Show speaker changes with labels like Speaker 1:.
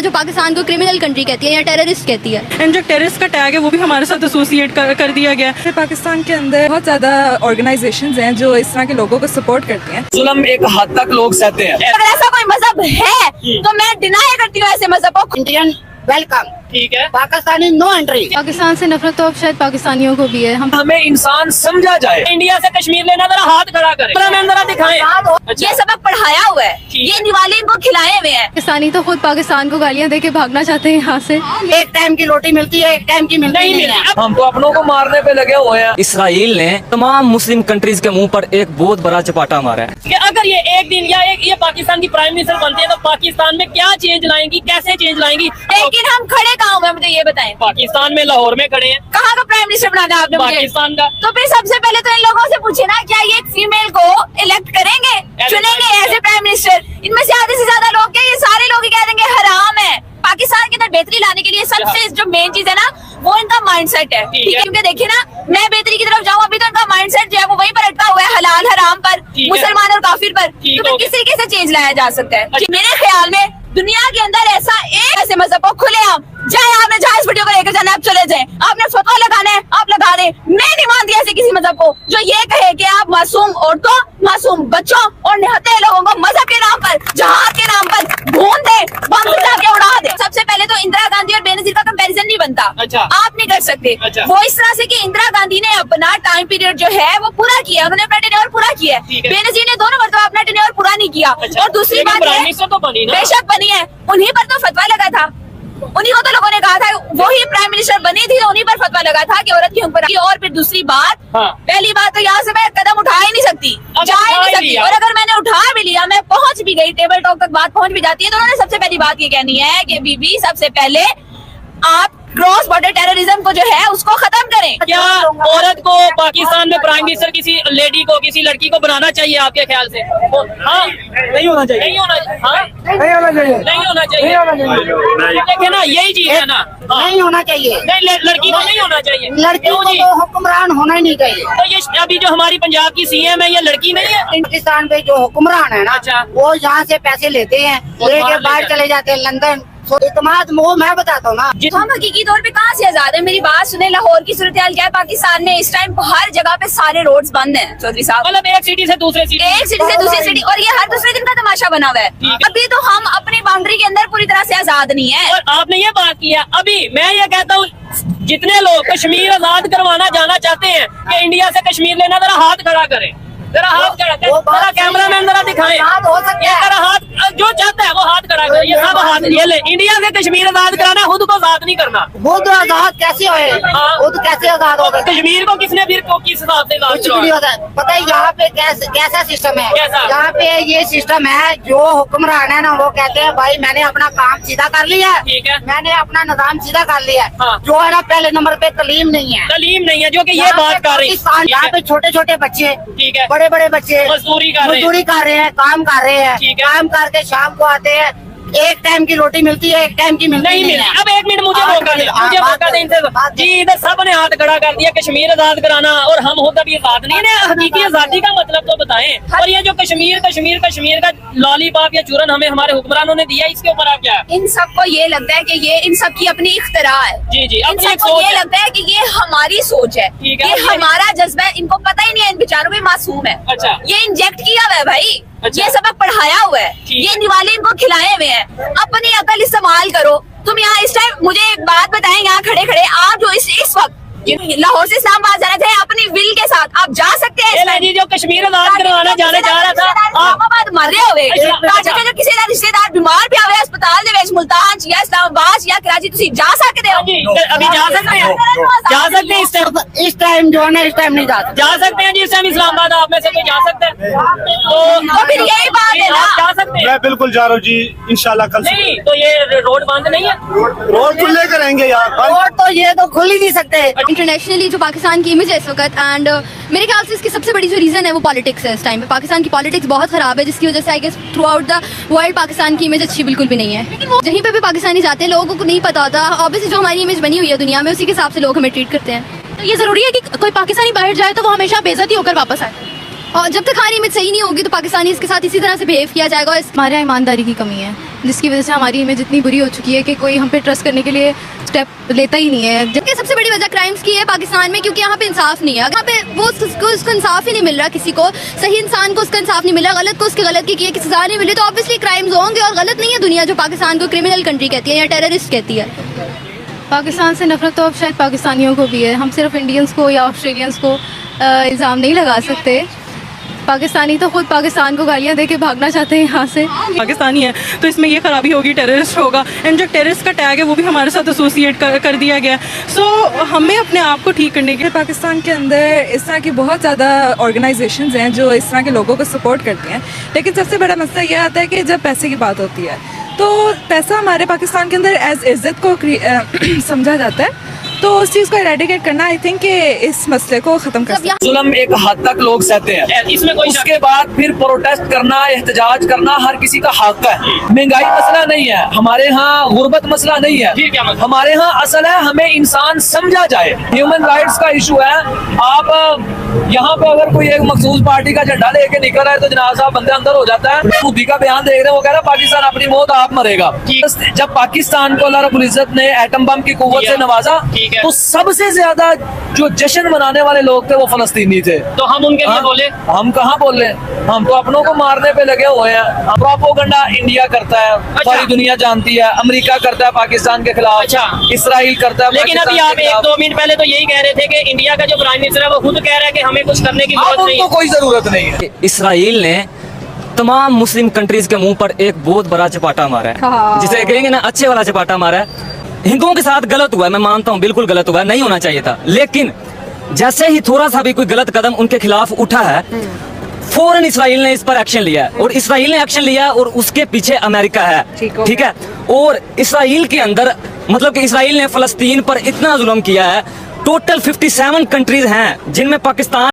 Speaker 1: दुनिया जो पाकिस्तान को क्रिमिनल कंट्री कहती है या टेररिस्ट कहती है।
Speaker 2: एंड जो टेररिस्ट का टैग है वो भी हमारे साथ एसोसिएट कर दिया गया है।
Speaker 3: पाकिस्तान के अंदर बहुत ज्यादा ऑर्गेनाइजेशंस हैं जो इस तरह के लोगों को सपोर्ट करती हैं।
Speaker 4: जुल्म एक हद तक लोग सहते हैं।
Speaker 5: अगर ऐसा कोई मजहब है तो मैं डिनाई करती हूँ ऐसे मजहब को।
Speaker 6: इंडियन वेलकम,
Speaker 4: ठीक है,
Speaker 6: पाकिस्तानी नो एंट्री।
Speaker 1: पाकिस्तान से नफरत तो अब शायद पाकिस्तानियों को भी है।
Speaker 4: हमें इंसान समझा जाए। इंडिया से कश्मीर लेना जरा हाथ खड़ा करें, जरा दिखाएं।
Speaker 5: ये सबक पढ़ाया हुआ है, ये दिवाली इनको खिलाए हुए हैं।
Speaker 1: पाकिस्तानी तो खुद पाकिस्तान को गालियाँ दे के भागना चाहते हैं यहाँ से।
Speaker 6: एक टाइम की रोटी मिलती है, एक टाइम की मिलती नहीं है।
Speaker 4: हम तो अपनों को मारने पे लगे हुए हैं।
Speaker 7: इसराइल ने तमाम मुस्लिम कंट्रीज के मुंह पर एक बहुत बड़ा चपाटा मारा है
Speaker 8: कि अगर ये एक दिन या ये पाकिस्तान की प्राइम मिनिस्टर बनती है तो पाकिस्तान में क्या चेंज लाएंगी, कैसे चेंज लाएंगी।
Speaker 5: लेकिन हम खड़े कहाँ हुए मुझे ये बताएं।
Speaker 8: पाकिस्तान में लाहौर में खड़े हैं।
Speaker 5: कहाँ का प्राइम मिनिस्टर बनाना है आपने मुझे?
Speaker 8: पाकिस्तान का।
Speaker 5: तो फिर सबसे पहले तो इन लोगों से पूछे ना, क्या ये फीमेल को इलेक्ट करेंगे, चुनेंगे एज ए प्राइम मिनिस्टर? इनमें से आधे से ज्यादा लोग क्या, ये सारे लोग ही कह देंगे हराम है। पाकिस्तान के अंदर बेहतरी लाने के लिए सबसे जो मेन चीज है ना वो इनका माइंडसेट है, ठीक है। क्योंकि देखिए ना, मैं बेहतरी की तरफ जाऊँ, अभी तो इनका माइंडसेट जो है वो वहीं पर अटका हुआ है, हलाल हराम पर, मुसलमान और काफिर पर। तो फिर किस तरीके से चेंज लाया जा सकता है? मेरे ख्याल में दुनिया के अंदर ऐसा एक ऐसे मजहब को खुलेआम चाहे आपने जहाँ इस वीडियो को लेकर जाना, आप चले जाएं, आपने फतवा लगाना है आप लगा दें। मैं नहीं मानती ऐसे किसी मजहब को जो ये कहे कि आप मासूम औरतों, मासूम बच्चों और निहत्थे लोगों को मजहब के नाम पर, जहाद के नाम पर भून दे, बम गिरा के उड़ा दे। सबसे पहले तो इंदिरा गांधी और बेनजीर का कंपैरिजन नहीं बनता।
Speaker 8: अच्छा।
Speaker 5: आप नहीं कर सकते।
Speaker 8: अच्छा।
Speaker 5: वो इस तरह से कि इंदिरा गांधी ने अपना टाइम पीरियड जो है वो पूरा किया, उन्होंने अपना टेन्योर पूरा किया है। बेनजीर ने दोनों मरतबा अपना टेन्योर पूरा नहीं किया।
Speaker 8: अच्छा।
Speaker 5: और दूसरी बात
Speaker 8: प्राइम मिनिस्टर तो बनी ना।
Speaker 5: बेशक बनी है, उन्हीं पर तो फतवा लगा था, उन्हीं को तो लोगों ने कहा था, वही प्राइम मिनिस्टर बनी थी, उन्हीं पर फतवा लगा था कि औरत की ऊपर। और फिर दूसरी बात, पहली बात तो यहाँ से मैं कदम उठा ही नहीं सकती, जा ही नहीं सकती। और अगर मैंने उठा भी लिया, मैं पहुंच भी गई, टेबल टॉक तक बात पहुंच भी जाती है, तो उन्होंने सबसे पहली बात ये कहनी है कि बीबी सबसे पहले आप क्रॉस बॉर्डर टेररिज्म को जो है उसको खत्म करें।
Speaker 8: क्या औरत को पाकिस्तान में प्राइम मिनिस्टर किसी लेडी को, किसी लड़की को बनाना चाहिए आपके ख्याल से? हाँ,
Speaker 4: नहीं होना चाहिए।
Speaker 8: नहीं होना, हाँ
Speaker 4: नहीं होना चाहिए।
Speaker 8: नहीं होना चाहिए। देखिए ना, यही चीज है ना,
Speaker 6: नहीं होना चाहिए।
Speaker 8: नहीं, लड़की को नहीं होना चाहिए।
Speaker 6: लड़कियों को तो हुक्मरान होना ही नहीं चाहिए।
Speaker 8: तो ये अभी जो हमारी पंजाब की सीएम है, ये लड़की नहीं है?
Speaker 6: पाकिस्तान पे जो हुक्मरान है ना,
Speaker 8: अच्छा।
Speaker 6: वो यहाँ से पैसे लेते हैं, लेके बाहर चले जाते हैं लंदन। इतमाद वो मैं बताता हूँ ना,
Speaker 5: हम हकीकी तौर पे कहाँ से आजाद है? मेरी बात सुने, लाहौर की सूरत हाल क्या है पाकिस्तान में इस टाइम? हर जगह पे सारे रोड्स बंद हैं चौधरी साहब।
Speaker 8: मतलब एक सिटी से दूसरे सिटी,
Speaker 5: एक सिटी से दूसरी सिटी, और ये हर दूसरे दिन का तमाशा बना हुआ है। अभी तो हम अपनी बाउंड्री के अंदर पूरी तरह से आजाद नहीं है।
Speaker 8: और आपने ये बात किया, अभी मैं ये कहता हूँ जितने लोग कश्मीर आजाद करवाना जाना चाहते हैं कि इंडिया से कश्मीर लेना, जरा हाथ खड़ा करें, जरा हाथ खड़ा करें, जरा कैमरामैन जरा दिखाएं, ये जरा हाथ, जो चाहता है वो हाथ खड़ा करे। ये सब हाथ, ये ले, इंडिया से कश्मीर आजाद कराना, खुद को आजाद नहीं करना।
Speaker 6: खुद आजाद कैसे होए? खुद कैसे आजाद होगा?
Speaker 8: कश्मीर को किसने फिर किस हिसाब से आजाद
Speaker 6: कुछ भी नहीं होता। पता है यहाँ पे कैसा सिस्टम है?
Speaker 8: कैसा?
Speaker 6: यहाँ पे ये सिस्टम है, जो हुक्मरान है ना वो कहते हैं भाई मैंने अपना काम सीधा कर लिया,
Speaker 8: ठीक है,
Speaker 6: मैंने अपना निजाम सीधा कर लिया।
Speaker 8: हाँ।
Speaker 6: जो है ना पहले नंबर पे तालीम नहीं है,
Speaker 8: तालीम नहीं है, जो कि ये बात कर रही है।
Speaker 6: यहाँ पे छोटे छोटे बच्चे,
Speaker 8: ठीक है,
Speaker 6: बड़े बड़े बच्चे
Speaker 8: मजदूरी कर रहे हैं,
Speaker 6: काम कर रहे हैं,
Speaker 8: ठीक है।
Speaker 6: काम करके शाम को आते हैं, एक टाइम की रोटी मिलती है, एक टाइम की मिलती
Speaker 8: नहीं मिल। अब एक मिनट मुझे मौका दे, मुझे मौका दे इनसे। जी इधर सब ने हाथ खड़ा कर दिया, कश्मीर आजाद कराना, और हम खुद अभी आजाद नहीं है। हकीकी आजादी का मतलब तो बताएं। और ये जो कश्मीर का लॉलीपॉप या चूरन हमें हमारे हुक्मरानों ने दिया, इसके ऊपर आप क्या?
Speaker 5: इन सबको ये लगता है कि ये इन सब की अपनी इख्तरा है।
Speaker 8: जी जी,
Speaker 5: इन सबको ये लगता है कि ये हमारी सोच है, ये हमारा जज्बा है। इनको पता ही नहीं है इन बेचारों को मासूम है।
Speaker 8: अच्छा।
Speaker 5: ये इंजेक्ट किया हुआ है भाई।
Speaker 8: अच्छा।
Speaker 5: ये सबक पढ़ाया हुआ है, ये दिवाली इनको खिलाए हुए हैं। अपनी अकल इस्तेमाल करो। तुम यहाँ इस टाइम मुझे एक बात बताएं, यहाँ खड़े खड़े आप जो इस वक्त लाहौर से इस्लामाबाद जाना चाहे अपनी विल के साथ आप जा सकते हैं।
Speaker 8: जी जो कश्मीर आजाद करवाना जाने जा रहा था,
Speaker 5: इस्लामाबाद मर रहे हुए, जो किसी का रिश्तेदार बीमार भी आवे अस्पताल दे विच मुल्तान या इस्लामाबाद या कराची, तुसी जा सकते हो।
Speaker 8: अभी जा सकते हैं, जा सकते हैं
Speaker 6: इस टाइम जो है ना, इस टाइम नहीं जाते,
Speaker 8: जा सकते हैं जी इस टाइम इस्लामाबाद आप में से कोई जा सकते हैं?
Speaker 5: तो फिर यही बात है ना,
Speaker 8: जा सकते हैं।
Speaker 9: मैं बिल्कुल जा रहा हूँ जी, इंशाल्लाह कल से।
Speaker 8: नहीं तो ये रोड बंद नहीं है,
Speaker 9: रोड खुले करेंगे यार,
Speaker 6: रोड तो ये तो खुल ही नहीं सकते।
Speaker 1: इंटरनेशनली जो पाकिस्तान की इमेज है इस वक्त, एंड मेरे ख्याल से इसकी सबसे बड़ी जो रीजन है वो पॉलिटिक्स है। इस टाइम पे पाकिस्तान की पॉलिटिक्स बहुत खराब है, जिसकी वजह से I guess throughout the world Pakistan की इमेज अच्छी बिल्कुल भी नहीं है। लेकिन वो जहीं पे भी पाकिस्तानी जाते हैं लोगों को नहीं पता होता, ऑब्वियसली जो हमारी इमेज बनी हुई है दुनिया में उसी के हिसाब से लोग हमें ट्रीट करते हैं। तो ये जरूरी है कि कोई पाकिस्तानी बाहर जाए तो वो हमेशा बेइज्जती होकर वापस आए। और जब तक हमारी इमेज सही नहीं होगी तो पाकिस्तानी इसके साथ इसी तरह से बिहेव किया जाएगा। और हमारे यहाँ ईमानदारी की कमी है, जिसकी वजह से हमारी इमेज इतनी बुरी हो चुकी है कि कोई हम पे ट्रस्ट करने के लिए स्टेप लेता ही नहीं है। जबकि सबसे बड़ी वजह क्राइम्स की है पाकिस्तान में, क्योंकि यहाँ पे इंसाफ नहीं है। यहाँ पे वो उसको इंसाफ ही नहीं मिल रहा, किसी को सही इंसान को उसका इंसाफ नहीं मिल रहा, गलत को उसके गलत की किए सजा नहीं मिली, तो ऑब्वियसली क्राइम्स होंगे। और गलत नहीं है दुनिया जो पाकिस्तान को क्रिमिनल कंट्री कहती है या टेररिस्ट कहती है।
Speaker 10: पाकिस्तान से नफरत तो अब शायद पाकिस्तानियों को भी है, हम सिर्फ इंडियंस को या ऑस्ट्रेलियंस को इल्ज़ाम नहीं लगा सकते। पाकिस्तानी तो खुद पाकिस्तान को गालियाँ दे के भागना चाहते हैं यहाँ से।
Speaker 2: पाकिस्तानी है तो इसमें ये खराबी होगी, टेररिस्ट होगा, एंड जो टेररिस्ट का टैग है वो भी हमारे साथ एसोसिएट कर दिया गया। सो हमें अपने आप को ठीक करने के लिए
Speaker 3: पाकिस्तान के अंदर इस तरह की बहुत ज़्यादा ऑर्गेनाइजेशंस हैं जो इस तरह के लोगों को सपोर्ट करती हैं, लेकिन सबसे बड़ा मसला ये आता है कि जब पैसे की बात होती है तो पैसा हमारे पाकिस्तान के अंदर एज इज्जत को समझा जाता है, तो उस चीज़ को इरेडिकेट करना आई थिंक कि इस मसले को ख़त्म कर सकते हैं।
Speaker 8: जुल्म एक हद तक लोग सहते हैं, इसमें कोई उसके बाद फिर प्रोटेस्ट करना, एहतजाज करना हर किसी का हक है। महंगाई मसला नहीं है हमारे यहाँ, गुर्बत मसला नहीं है हमारे यहाँ, असल है हमें इंसान समझा जाए। ह्यूमन राइट्स का इशू है। आप यहाँ पे अगर कोई एक मखसूस पार्टी का झंडा लेके निकल रहा है तो जनाब साहब बंदे अंदर हो जाता है। मोदी का बयान देख रहे हैं, वो कह रहा है पाकिस्तान अपनी मौत आप मरेगा। जब पाकिस्तान को अल्लाह रब्बुल इज्जत ने एटम बम की कुव्वत से नवाजा तो सबसे ज्यादा जो जश्न मनाने वाले लोग थे वो फलस्तीनी थे। तो हम उनके लिए बोले? हम कहाँ बोले, हम तो अपनों को मारने पे लगे हुए हैं। प्रोपोगंडा इंडिया करता है, सारी दुनिया जानती है, अमेरिका करता है पाकिस्तान के खिलाफ, इसराइल करता है। लेकिन अभी आप 1-2 मिनट पहले तो यही कह रहे थे कि इंडिया का जो प्राइम मिनिस्टर है वो खुद कह रहा है कि हमें कुछ करने की जरूरत नहीं है। कोई जरूरत नहीं है।
Speaker 7: इसराइल ने तमाम मुस्लिम कंट्रीज के मुंह पर एक बहुत बड़ा चपाटा मारा है, जिसे कहेंगे ना अच्छे वाला चपाटा मारा है। हिंदुओं के साथ गलत हुआ है, मैं मानता हूँ, बिल्कुल गलत हुआ है, नहीं होना चाहिए था। लेकिन जैसे ही थोड़ा सा भी कोई गलत कदम उनके खिलाफ उठा है, फौरन इसराइल ने इस पर एक्शन लिया है। और इसराइल ने एक्शन लिया और उसके पीछे अमेरिका है, ठीक है। और इसराइल के अंदर मतलब कि इसराइल ने फलस्तीन पर इतना जुल्म किया है। टोटल 57 कंट्रीज हैं जिनमें पाकिस्तान